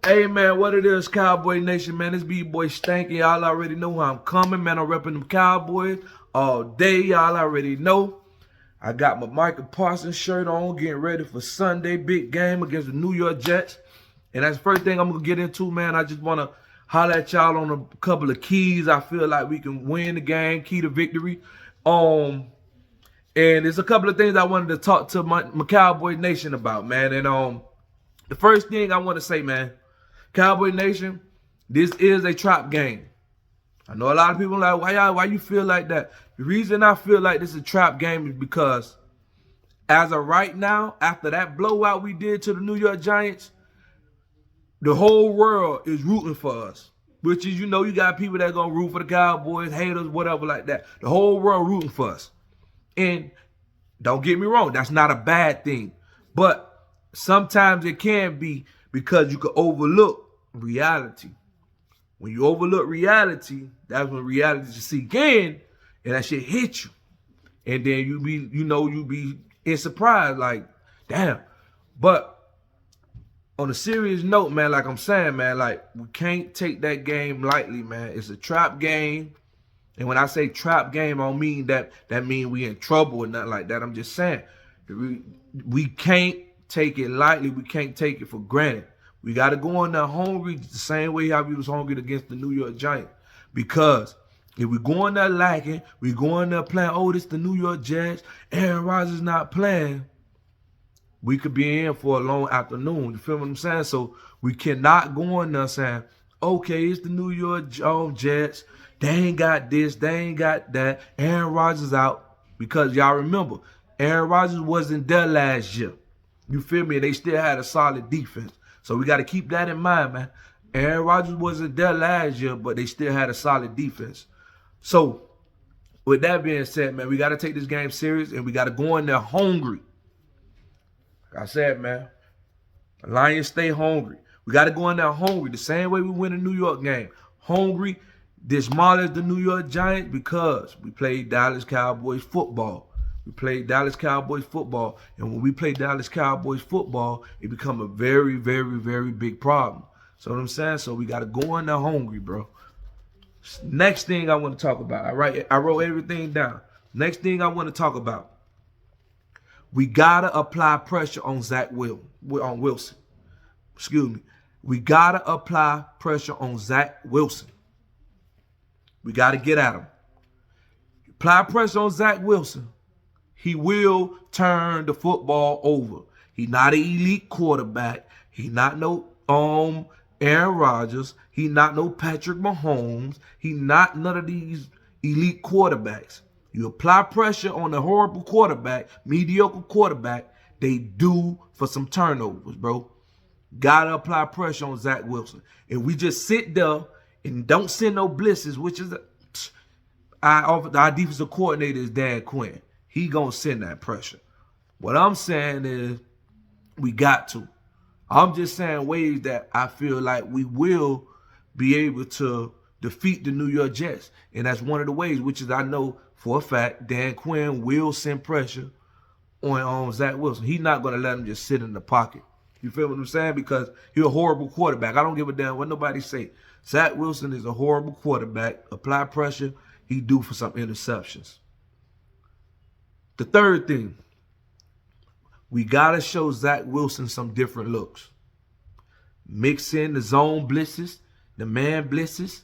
Hey, man, what it is, Cowboy Nation, man. This B-boy Stanky. Y'all already know how I'm coming, man. I'm repping them Cowboys all day. Y'all already know. I got my Michael Parsons shirt on, getting ready for Sunday big game against the New York Jets. And that's the first thing I'm going to get into, man. I just want to holler at y'all on a couple of keys. I feel like we can win the game, key to victory. And there's a couple of things I wanted to talk to my Cowboy Nation about, man. And the first thing I want to say, man, Cowboy Nation, this is a trap game. I know a lot of people are like, why you feel like that? The reason I feel like this is a trap game is because as of right now, after that blowout we did to the New York Giants, the whole world is rooting for us. Which is, you know, you got people that are going to root for the Cowboys, haters, whatever like that. The whole world rooting for us. And don't get me wrong, that's not a bad thing. But sometimes it can be because you could overlook reality. When you overlook reality, that's when reality just sink in and that shit hit you. And then you be in surprise, like, damn. But on a serious note, man, like I'm saying, man, like, we can't take that game lightly, man. It's a trap game. And when I say trap game, I don't mean that mean we in trouble or nothing like that. I'm just saying we can't take it lightly. We can't take it for granted. We got to go in there hungry the same way how we was hungry against the New York Giants. Because if we go in there lacking, we go in there playing, oh, this the New York Jets, Aaron Rodgers not playing, we could be in for a long afternoon. You feel what I'm saying? So we cannot go in there saying, okay, it's the New York Jets. They ain't got this, they ain't got that. Aaron Rodgers out. Because y'all remember, Aaron Rodgers wasn't there last year. You feel me? They still had a solid defense. So we got to keep that in mind, man. Aaron Rodgers wasn't there last year, but they still had a solid defense. So with that being said, man, we got to take this game serious and we got to go in there hungry. Like I said, man, the Lions stay hungry. We got to go in there hungry the same way we win a New York game. Hungry, demolish the New York Giants because we played Dallas Cowboys football. We played Dallas Cowboys football. And when we play Dallas Cowboys football, it become a very, very, very big problem. So what I'm saying? So we got to go in there hungry, bro. Next thing I want to talk about. I wrote everything down. Next thing I want to talk about. We got to apply pressure on Wilson. Excuse me. We got to apply pressure on Zach Wilson. We got to get at him. Apply pressure on Zach Wilson. He will turn the football over. He not an elite quarterback. He not no Aaron Rodgers. He not no Patrick Mahomes. He not none of these elite quarterbacks. You apply pressure on a horrible quarterback, mediocre quarterback, they do for some turnovers, bro. Gotta apply pressure on Zach Wilson. If we just sit there and don't send no blitzes, which is our defensive coordinator is Dan Quinn. He gonna send that pressure. What I'm saying is we got to. I'm just saying ways that I feel like we will be able to defeat the New York Jets. And that's one of the ways, which is I know for a fact Dan Quinn will send pressure on Zach Wilson. He's not going to let him just sit in the pocket. You feel what I'm saying? Because he's a horrible quarterback. I don't give a damn what nobody say. Zach Wilson is a horrible quarterback. Apply pressure, he due for some interceptions. The third thing, we got to show Zach Wilson some different looks. Mix in the zone blitzes, the man blitzes,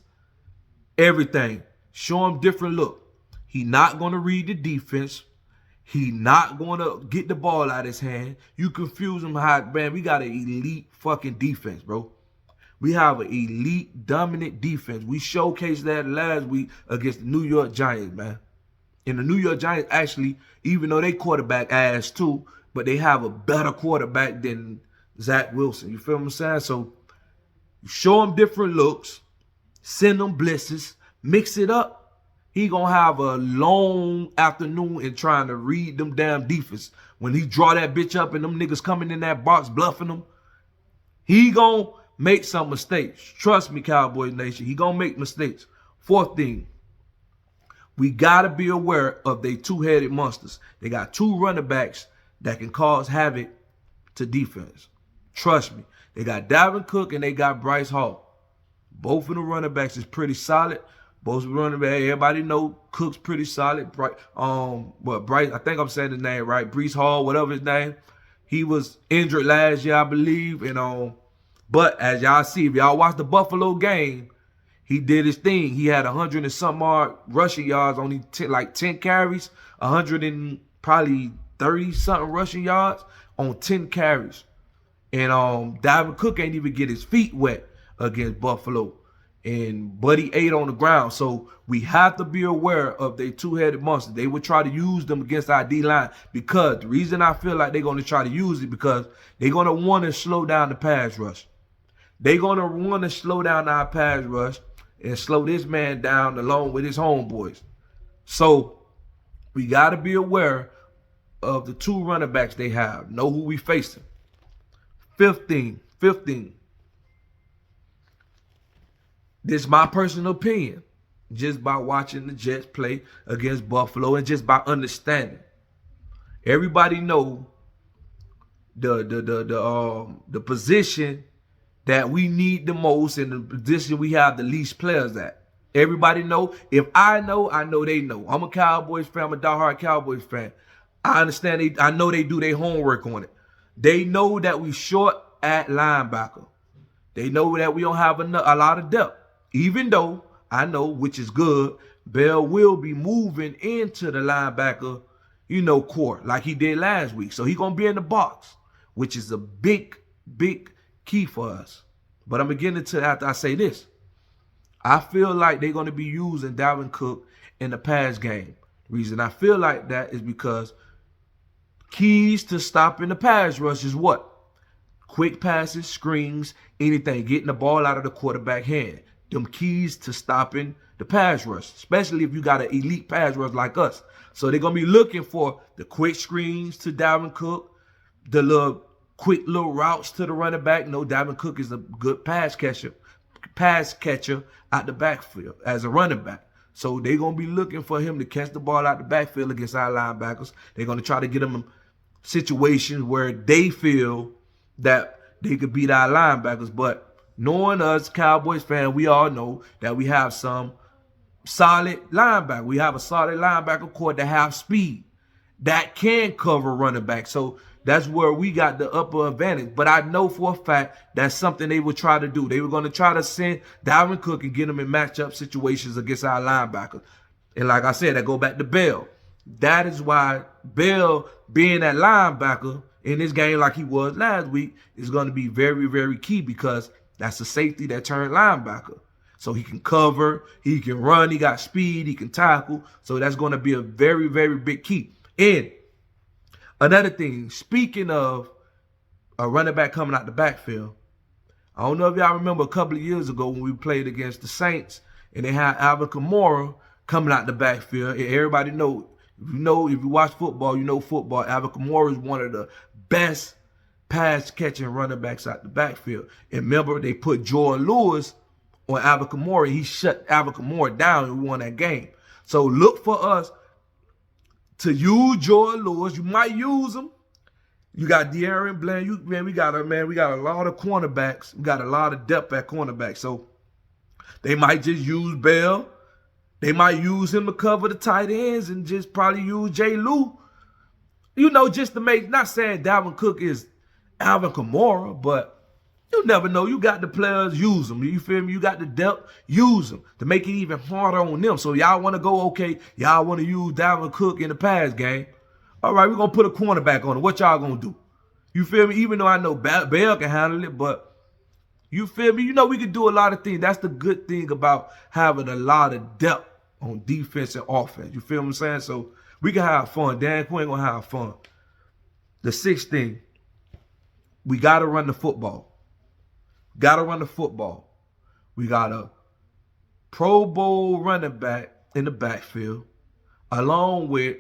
everything. Show him different look. He not going to read the defense. He not going to get the ball out of his hand. You confuse him how, man, we got an elite fucking defense, bro. We have an elite, dominant defense. We showcased that last week against the New York Giants, man. And the New York Giants actually, even though they quarterback ass too, but they have a better quarterback than Zach Wilson. You feel what I'm saying? So you show him different looks, send them blitzes, mix it up. He gonna have a long afternoon in trying to read them damn defense. When he draw that bitch up and them niggas coming in that box bluffing him, he gonna make some mistakes. Trust me, Cowboys Nation. He gonna make mistakes. Fourth thing, we got to be aware of they two-headed monsters. They got two running backs that can cause havoc to defense. Trust me. They got Dalvin Cook and they got Bryce Hall. Both of the running backs is pretty solid. Both of the running backs, everybody know Cook's pretty solid. But Bryce, I think I'm saying his name right. Brees Hall, whatever his name. He was injured last year, I believe. And but as y'all see, if y'all watch the Buffalo game, he did his thing. He had 100 and something odd rushing yards, only 10 carries, 100 and probably 30 something rushing yards on 10 carries. And Dalvin Cook ain't even get his feet wet against Buffalo. And Buddy ate on the ground. So we have to be aware of their two-headed monster. They would try to use them against our D-line, because the reason I feel like they're going to try to use it, because they're going to want to slow down the pass rush. They're going to want to slow down our pass rush and slow this man down along with his homeboys. So we got to be aware of the two running backs they have. Know who we facing. 15. This is my personal opinion, just by watching the Jets play against Buffalo and just by understanding. Everybody know the position that we need the most and the position we have the least players at. Everybody know. If I know they know. I'm a Cowboys fan. I'm a diehard Cowboys fan. I understand. I know they do their homework on it. They know that we short at linebacker. They know that we don't have a lot of depth. Even though I know, which is good, Bell will be moving into the linebacker, core like he did last week. So he's going to be in the box, which is a big key for us. But I'm going to get into after I say this. I feel like they're going to be using Dalvin Cook in the pass game. The reason I feel like that is because keys to stopping the pass rush is what? Quick passes, screens, anything, getting the ball out of the quarterback hand. Them keys to stopping the pass rush, especially if you got an elite pass rush like us. So they're going to be looking for the quick screens to Dalvin Cook, the quick little routes to the running back. No, Dalvin Cook is a good pass catcher out the backfield as a running back. So they're going to be looking for him to catch the ball out the backfield against our linebackers. They're going to try to get him in situations where they feel that they could beat our linebackers. But knowing us, Cowboys fan, we all know that we have some solid linebacker. We have a solid linebacker core that have speed, that can cover running back. So that's where we got the upper advantage. But I know for a fact that's something they would try to do. They were going to try to send Dalvin Cook and get him in matchup situations against our linebackers. And like I said, I go back to Bell. That is why Bell, being that linebacker in this game like he was last week, is going to be very, very key, because that's a safety that turned linebacker. So he can cover, he can run, he got speed, he can tackle. So that's going to be a very, very big key. And another thing, speaking of a running back coming out the backfield, I don't know if y'all remember a couple of years ago when we played against the Saints and they had Alvin Kamara coming out the backfield. And everybody know, if you watch football, you know football. Alvin Kamara is one of the best pass-catching running backs out the backfield. And remember, they put Jordan Lewis on Alvin Kamara. He shut Alvin Kamara down and won that game. So look for us to use Jordan Lewis. You might use him. You got De'Aaron Bland. We got a lot of cornerbacks. We got a lot of depth at cornerback. So they might just use Bell. They might use him to cover the tight ends and just probably use Jay Lou. Just to make, not saying Dalvin Cook is Alvin Kamara, but you never know. You got the players, use them. You feel me? You got the depth, use them to make it even harder on them. So y'all want to go, okay, y'all want to use Dalvin Cook in the pass game. All right, we're going to put a cornerback on it. What y'all going to do? You feel me? Even though I know Bell can handle it, but you feel me? We can do a lot of things. That's the good thing about having a lot of depth on defense and offense. You feel what I'm saying? So we can have fun. Dan Quinn going to have fun. The sixth thing, we got to run the football. Got to run the football. We got a Pro Bowl running back in the backfield, along with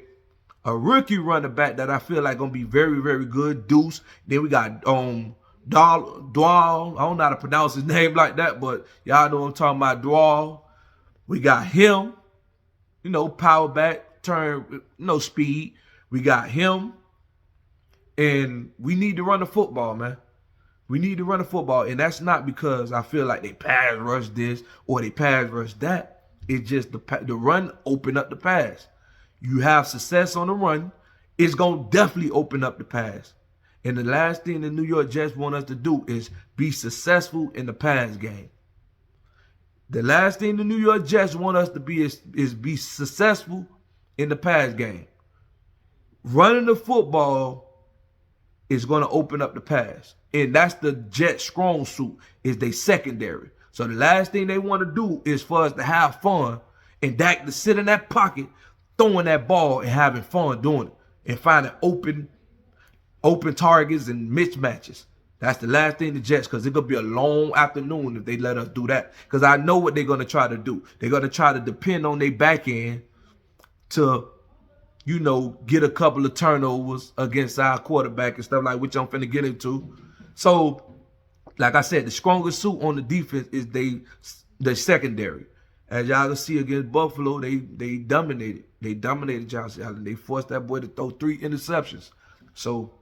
a rookie running back that I feel like going to be very, very good, Deuce. Then we got Dwal. I don't know how to pronounce his name like that, but y'all know what I'm talking about, Dwal. We got him, power back, turn, speed. We got him. And we need to run the football, man. We need to run the football, and that's not because I feel like they pass rush this or they pass rush that. It's just the run open up the pass. You have success on the run, it's going to definitely open up the pass. And the last thing the New York Jets want us to do is be successful in the pass game. The last thing the New York Jets want us to be is be successful in the pass game. Running the football is going to open up the pass. And that's the Jets' strong suit, is they secondary. So the last thing they want to do is for us to have fun and Dak to sit in that pocket, throwing that ball and having fun doing it and finding open targets and mismatches. That's the last thing the Jets, because it's going to be a long afternoon if they let us do that. Because I know what they're going to try to do. They're going to try to depend on their back end to, you know, get a couple of turnovers against our quarterback and stuff like which I'm finna get into. So, like I said, the strongest suit on the defense is the secondary. As y'all can see against Buffalo, they dominated. They dominated Josh Allen. They forced that boy to throw 3 interceptions. So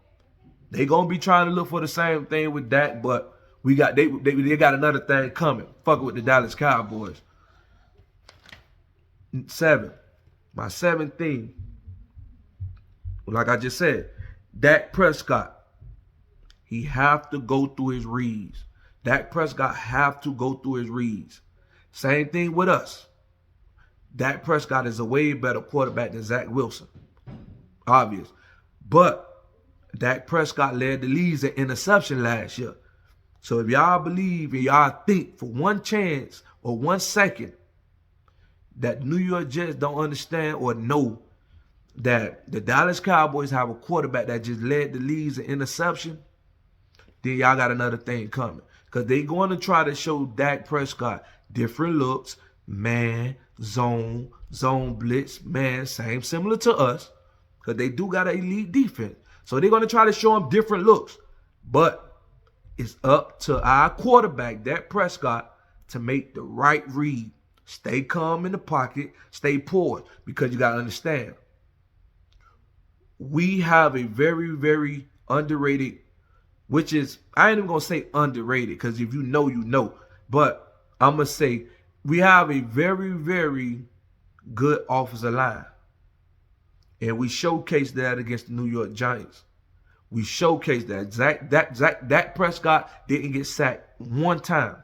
they gonna be trying to look for the same thing with Dak, but they got another thing coming. Fuck with the Dallas Cowboys. 7. My 7th thing. Like I just said, Dak Prescott. He have to go through his reads. Dak Prescott have to go through his reads. Same thing with us. Dak Prescott is a way better quarterback than Zach Wilson. Obvious. But Dak Prescott led the league in interception last year. So if y'all believe and y'all think for one chance or 1 second that New York Jets don't understand or know that the Dallas Cowboys have a quarterback that just led the league in interception, then y'all got another thing coming. Because they going to try to show Dak Prescott different looks, man, zone blitz, man, similar to us. Because they do got an elite defense. So they're going to try to show him different looks. But it's up to our quarterback, Dak Prescott, to make the right read. Stay calm in the pocket. Stay poised. Because you got to understand, we have a very, very underrated, which is, I ain't even going to say underrated, because if you know, you know. But I'm going to say we have a very, very good offensive line. And we showcased that against the New York Giants. We showcased that. Dak Prescott didn't get sacked 1 time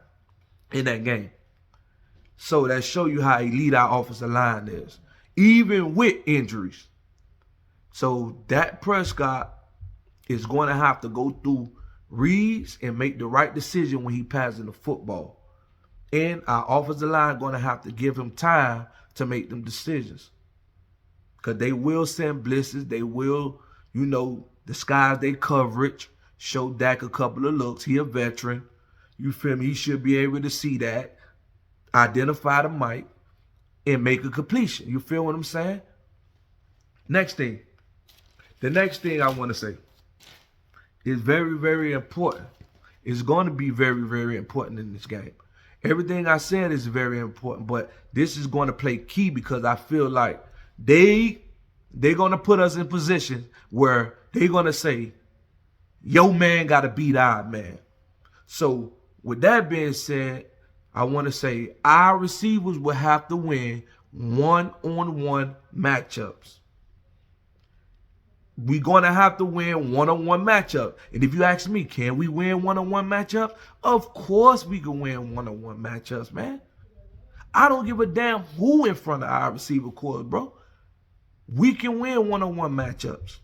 in that game. So that show you how elite our offensive line is, even with injuries. So Dak Prescott is going to have to go through reads and make the right decision when he passes the football. And our offensive line going to have to give him time to make them decisions. Because they will send blitzes. They will, you know, disguise their coverage. Show Dak a couple of looks. He a veteran. You feel me? He should be able to see that. Identify the mic. And make a completion. You feel what I'm saying? Next thing. The next thing I want to say is very, very important. It's going to be very, very important in this game. Everything I said is very important. But this is going to play key because I feel like they're going to put us in position where they're going to say, your man got to beat our man. So with that being said, I want to say our receivers will have to win one-on-one matchups. We're going to have to win one-on-one matchup. And if you ask me, can we win one-on-one matchup? Of course we can win one-on-one matchups, man. I don't give a damn who in front of our receiver corps, bro. We can win one-on-one matchups.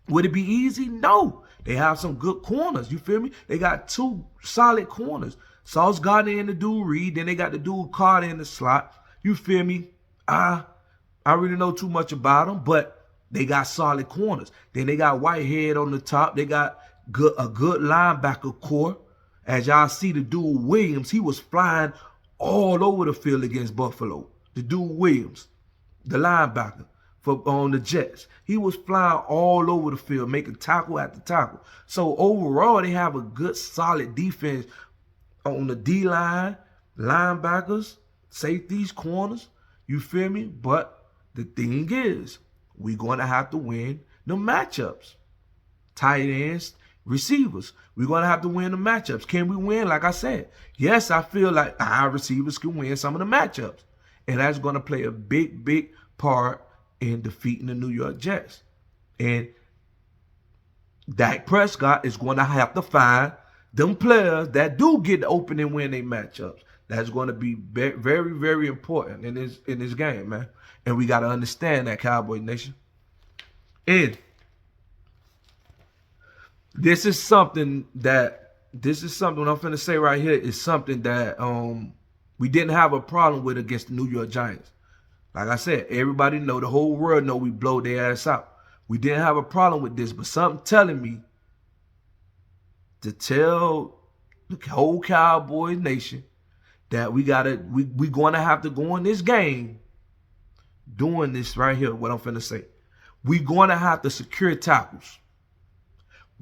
Would it be easy? No. They have some good corners. You feel me? They got 2 solid corners. Sauce Gardner and the dude Reed. Then they got the dude Carter in the slot. You feel me? I really know too much about them, but they got solid corners. Then they got Whitehead on the top. They got a good linebacker core. As y'all see, the dude Williams, he was flying all over the field against Buffalo. The dude Williams, the linebacker on the Jets. He was flying all over the field, making tackle after tackle. So overall, they have a good, solid defense on the D-line, linebackers, safeties, corners. You feel me? But the thing is, we're going to have to win the matchups. Tight ends, receivers. We're going to have to win the matchups. Can we win? Like I said, yes, I feel like our receivers can win some of the matchups. And that's going to play a big, big part in defeating the New York Jets. And Dak Prescott is going to have to find them players that do get open and win their matchups. That's going to be very, very important in this game, man. And we got to understand that, Cowboy Nation. And this is something what I'm finna say right here is something that we didn't have a problem with against the New York Giants. Like I said, everybody know, the whole world know we blow their ass out. We didn't have a problem with this, but something telling me to tell the whole Cowboys Nation that we going to have to go in this game doing this right here, what I'm finna say. We going to have to secure tackles.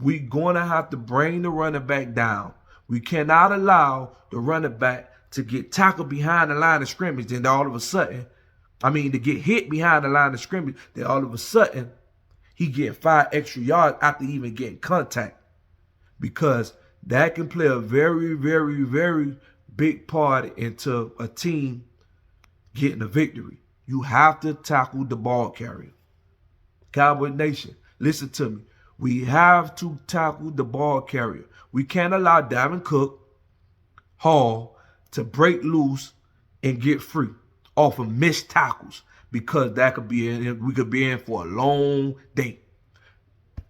We going to have to bring the running back down. We cannot allow the running back to get tackled behind the line of scrimmage, then all of a sudden, to get hit behind the line of scrimmage, then all of a sudden, he get 5 extra yards after even getting contact. Because that can play a very, very, very big part into a team getting a victory. You have to tackle the ball carrier. Cowboy Nation, listen to me. We have to tackle the ball carrier. We can't allow Dalvin Cook, Hall, to break loose and get free off of missed tackles, because we could be in for a long day.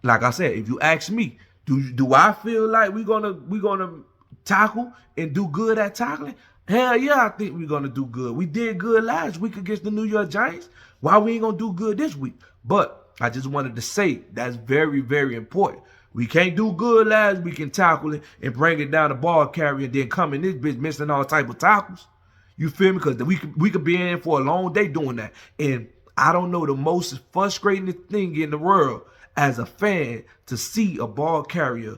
Like I said, if you ask me, do I feel like we gonna tackle and do good at tackling? Hell yeah, I think we're gonna do good. We did good last week against the New York Giants. Why we ain't gonna do good this week? But I just wanted to say that's very, very important. We can't do good last week in tackling and bring it down the ball carrier and then come in this bitch missing all type of tackles. You feel me? Because we could be in for a long day doing that. And I don't know the most frustrating thing in the world as a fan to see a ball carrier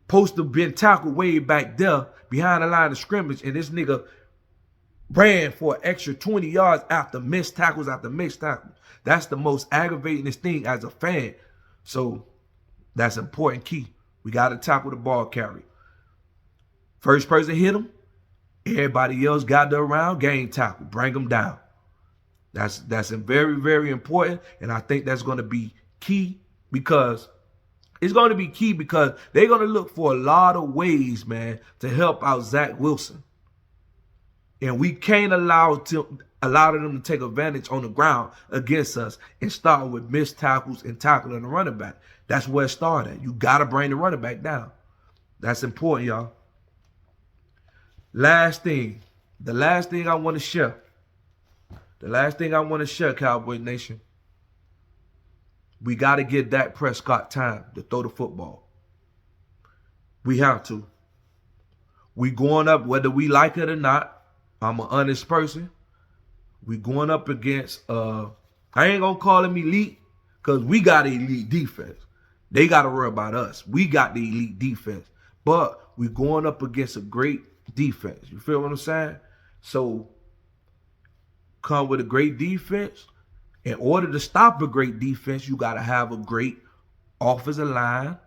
supposed to have been tackled way back there behind the line of scrimmage, and this nigga ran for an extra 20 yards after missed tackles after missed tackles. That's the most aggravating thing as a fan. So that's an important key. We got to tackle the ball carrier. First person hit him, everybody else got around, game tackle, bring them down. That's very, very important, and I think that's going to be key, because it's going to be key because they're going to look for a lot of ways, man, to help out Zach Wilson. And we can't allow them to take advantage on the ground against us and start with missed tackles and tackling the running back. That's where it started. You got to bring the running back down. That's important, y'all. Last thing. The last thing I want to share. Cowboy Nation. We got to give Dak Prescott time to throw the football. We have to. We going up, whether we like it or not. I'm an honest person. We going up against, I ain't going to call him elite, because we got an elite defense. They got to worry about us. We got the elite defense. But we going up against a great defense. You feel what I'm saying? So, come with a great defense. In order to stop a great defense, you got to have a great offensive line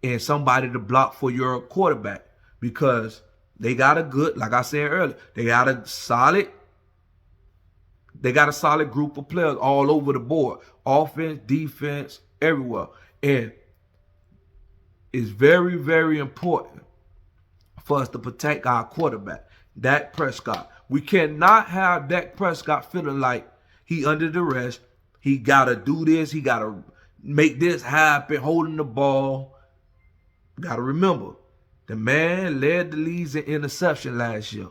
and somebody to block for your quarterback, because they got a good, like I said earlier, they got a solid group of players all over the board. Offense, defense, everywhere. And it's very, very important for us to protect our quarterback, Dak Prescott. We cannot have Dak Prescott feeling like he under duress. He got to do this. He got to make this happen, holding the ball. Got to remember, the man led the league in interception last year.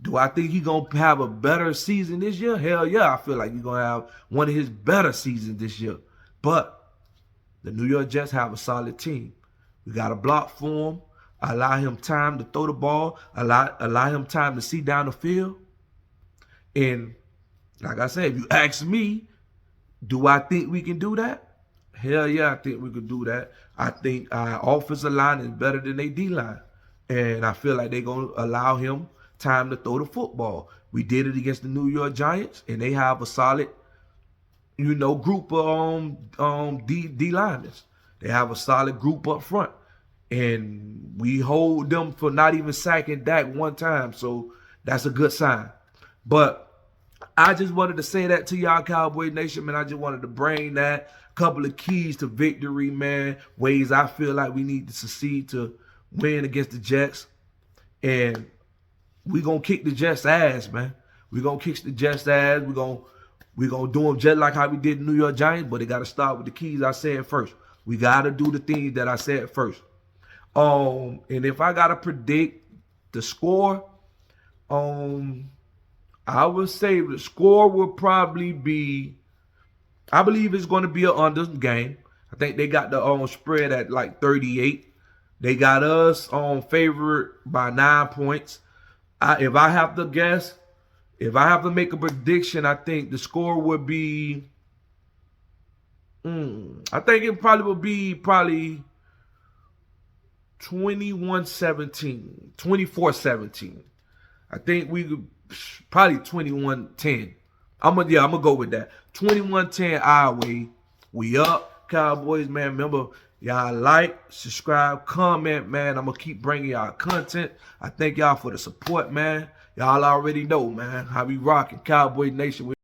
Do I think he's going to have a better season this year? Hell yeah, I feel like he's going to have one of his better seasons this year. But the New York Jets have a solid team. We got to block for him, allow him time to throw the ball, allow him time to see down the field. And like I said, if you ask me, do I think we can do that? Hell yeah, I think we could do that. I think our offensive line is better than their D-line. And I feel like they're going to allow him time to throw the football. We did it against the New York Giants, and they have a solid, group of D-liners. They have a solid group up front. And we hold them for not even sacking Dak one time. So that's a good sign. But I just wanted to say that to y'all, Cowboy Nation, man. I just wanted to bring that couple of keys to victory, man. Ways I feel like we need to succeed to win against the Jets. And we going to kick the Jets' ass, man. We going to kick the Jets' ass. We gonna do them just like how we did the New York Giants, but it got to start with the keys I said first. We got to do the things that I said first. And if I got to predict the score, I would say the score will probably be, I believe it's going to be an under game. I think they got the spread at like 38. They got us on favorite by 9 points. If I have to guess, if I have to make a prediction, I think the score would be, I think it probably would be 21-17, 24-17. I think we could probably 21-10. I'm gonna go with that. 21-10 our way. We up, Cowboys, man. Remember, y'all like, subscribe, comment, man. I'm gonna keep bringing y'all content. I thank y'all for the support, man. Y'all already know, man, how we rocking. Cowboy Nation.